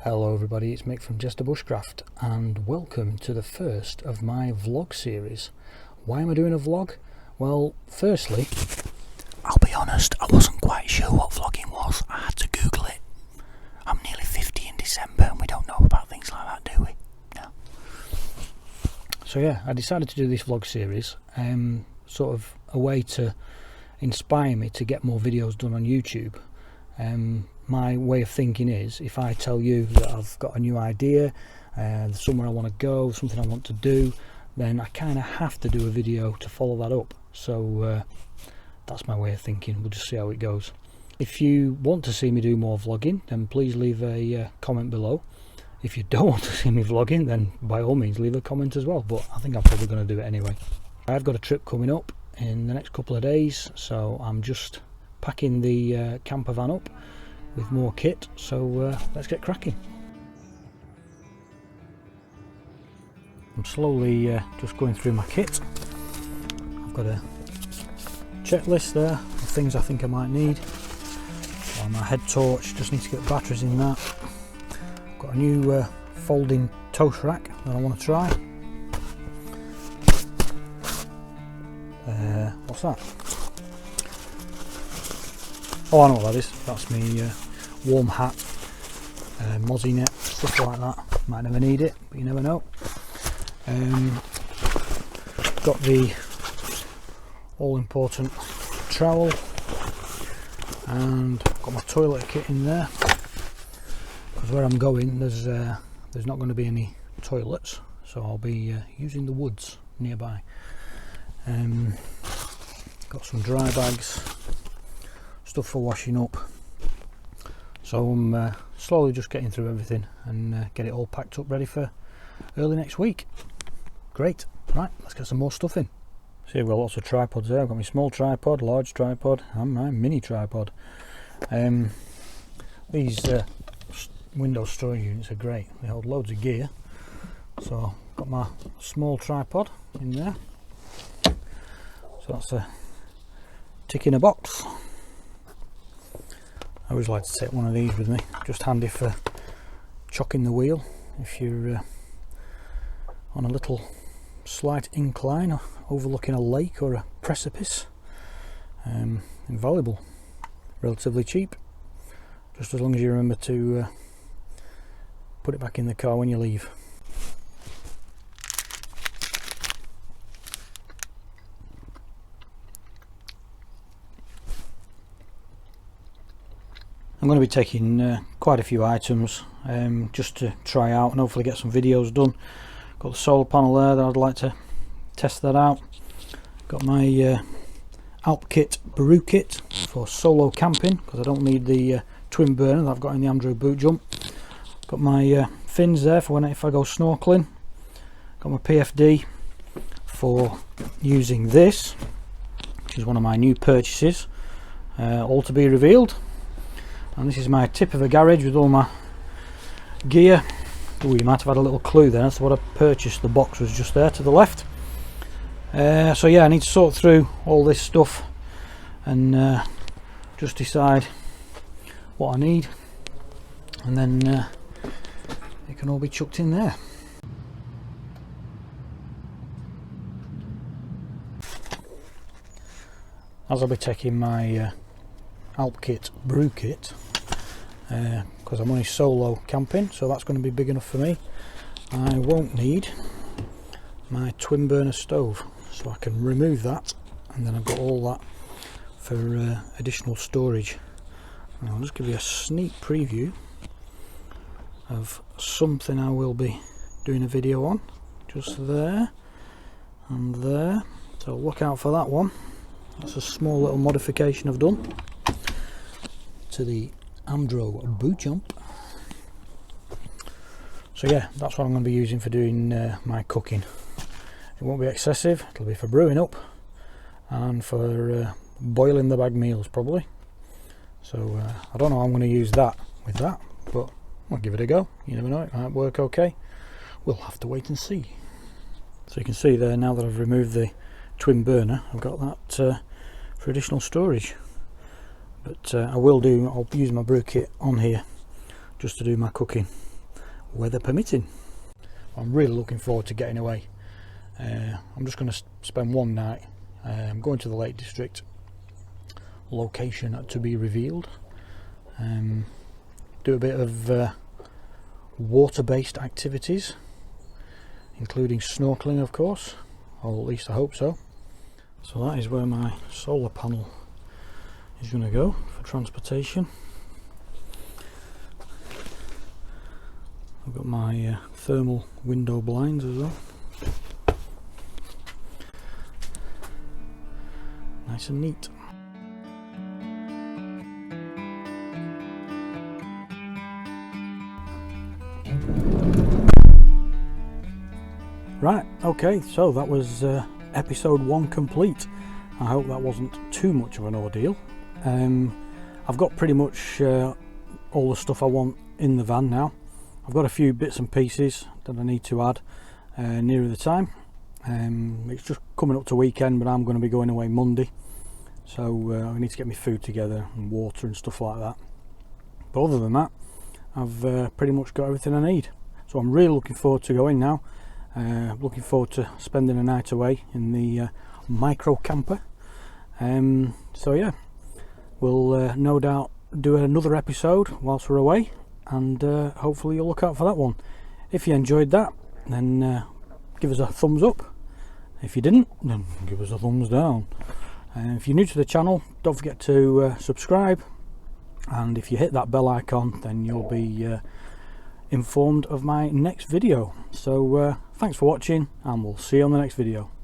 Hello everybody, it's Mick from JesterBushcraft and welcome to the first of my vlog series. Why am I doing a vlog? Well, firstly, I'll be honest, I wasn't quite sure what vlogging was. I had to Google it. I'm nearly 50 in December and we don't know about things like that, do we? No. So yeah, I decided to do this vlog series, sort of a way to inspire me to get more videos done on YouTube. My way of thinking is, if I tell you that I've got a new idea, somewhere I want to go, something I want to do, then I kind of have to do a video to follow that up. So that's my way of thinking. We'll just see how it goes. If you want to see me do more vlogging, then please leave a comment below. If you don't want to see me vlogging, then by all means leave a comment as well, but I think I'm probably going to do it anyway. I've got a trip coming up in the next couple of days, so I'm just packing the camper van up with more kit, so let's get cracking. I'm slowly just going through my kit. I've got a checklist there of things I think I might need. My head torch, just need to get batteries in that. I've got a new folding toast rack that I want to try. What's that? Oh, I know what that is. That's me warm hat, mozzie net, stuff like that. Might never need it, but you never know. Got the all important trowel, and got my toilet kit in there, because where I'm going there's not going to be any toilets, so I'll be using the woods nearby. Got some dry bags, stuff for washing up, so I'm slowly just getting through everything and get it all packed up ready for early next week. Great, right, let's get some more stuff in. See, I've got lots of tripods there. I've got my small tripod, large tripod and my mini tripod. These Windows storage units are great, they hold loads of gear. So I've got my small tripod in there, so that's a tick in a box. I always like to take one of these with me, just handy for chocking the wheel if you're on a little slight incline or overlooking a lake or a precipice. Invaluable, relatively cheap, just as long as you remember to put it back in the car when you leave. I'm going to be taking quite a few items just to try out and hopefully get some videos done. Got the solar panel there that I'd like to test that out. Got my Alp kit brew kit for solo camping, because I don't need the twin burner that I've got in the Andrew boot jump. Got my fins there for if I go snorkeling. Got my PFD for using this, which is one of my new purchases, all to be revealed. And this is my tip of a garage with all my gear. Oh, you might have had a little clue there. That's what I purchased. The box was just there to the left. So yeah, I need to sort through all this stuff and just decide what I need, and then it can all be chucked in there. As I'll be taking my Alp kit brew kit, because I'm only solo camping, so that's going to be big enough for me. I won't need my twin burner stove, so I can remove that, and then I've got all that for additional storage. And I'll just give you a sneak preview of something I will be doing a video on, just there and there, so look out for that one. That's a small little modification I've done to the Andrew boot jump. So yeah, that's what I'm going to be using for doing my cooking. It won't be excessive, it'll be for brewing up and for boiling the bag meals probably. So I don't know how I'm going to use that with that, but I'll give it a go. You never know, it might work okay. We'll have to wait and see. So you can see there, now that I've removed the twin burner, I've got that for additional storage. But I'll use my brew kit on here just to do my cooking. weather permitting. I'm really looking forward to getting away. I'm just going to spend one night. I'm going to the Lake District, location to be revealed. Do a bit of water-based activities, including snorkeling, of course, or at least I hope so. So that is where my solar panel is going to go for transportation. I've got my thermal window blinds as well. Nice and neat. Right, okay, so that was episode 1 complete. I hope that wasn't too much of an ordeal. I've got pretty much all the stuff I want in the van now. I've got a few bits and pieces that I need to add nearer the time. It's just coming up to weekend, but I'm going to be going away Monday, so I need to get my food together and water and stuff like that. But other than that, I've pretty much got everything I need. So I'm really looking forward to going now. Looking forward to spending a night away in the micro camper. So yeah, we'll no doubt do another episode whilst we're away, and hopefully you'll look out for that one. If you enjoyed that, then give us a thumbs up. If you didn't, then give us a thumbs down. If you're new to the channel, don't forget to subscribe, and if you hit that bell icon, then you'll be informed of my next video. So thanks for watching, and we'll see you on the next video.